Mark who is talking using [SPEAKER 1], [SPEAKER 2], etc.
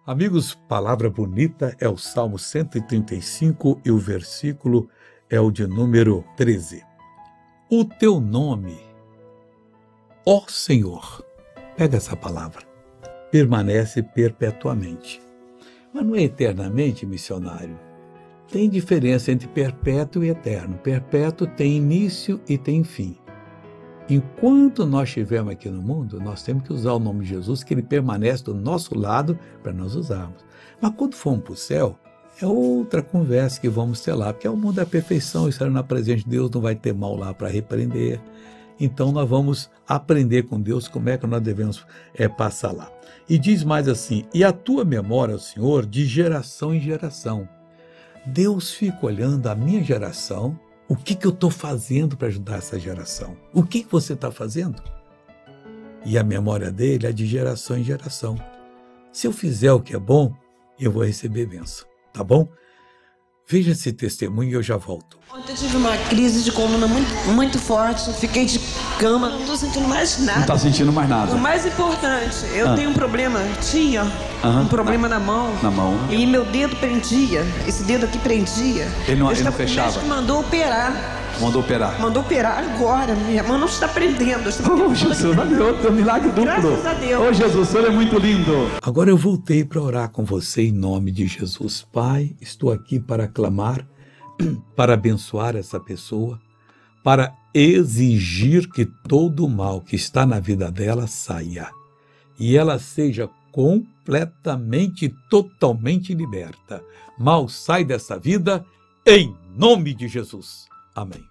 [SPEAKER 1] Amigos, palavra bonita é o Salmo 135 e o versículo é o de número 13. O teu nome, ó Senhor, pega essa palavra, permanece perpetuamente. Mas não é eternamente, missionário. Tem diferença entre perpétuo e eterno. Perpétuo tem início e tem fim. Enquanto nós estivermos aqui no mundo, nós temos que usar o nome de Jesus, que ele permanece do nosso lado para nós usarmos. Mas quando formos para o céu, é outra conversa que vamos ter lá, porque é o mundo da perfeição, estar na presença de Deus, não vai ter mal lá para repreender. Então nós vamos aprender com Deus como é que nós devemos passar lá. E diz mais assim, e a tua memória, Senhor, de geração em geração. Deus fica olhando a minha geração, o que eu estou fazendo para ajudar essa geração? O que você está fazendo? E a memória dele é de geração em geração. Se eu fizer o que é bom, eu vou receber bênção, tá bom? Veja esse testemunho e eu já volto.
[SPEAKER 2] Ontem eu tive uma crise de coluna muito forte, fiquei de cama, não estou sentindo mais nada.
[SPEAKER 3] Não está sentindo mais nada.
[SPEAKER 2] O mais importante, eu tenho um problema, um problema na mão.
[SPEAKER 3] Na mão.
[SPEAKER 2] E meu dedo prendia, esse dedo aqui prendia.
[SPEAKER 3] Ele não fechava?
[SPEAKER 2] O médico mandou operar.
[SPEAKER 3] Mandou operar?
[SPEAKER 2] Mandou operar agora, minha mão não está prendendo.
[SPEAKER 3] Oh, Jesus, olha, milagre duplo.
[SPEAKER 2] Graças a Deus.
[SPEAKER 3] Oh, Jesus, o Senhor é muito lindo.
[SPEAKER 1] Agora eu voltei para orar com você em nome de Jesus. Pai, estou aqui para clamar, para abençoar essa pessoa, para exigir que todo o mal que está na vida dela saia. E ela seja completamente, totalmente liberta. Mal sai dessa vida, em nome de Jesus. Amém.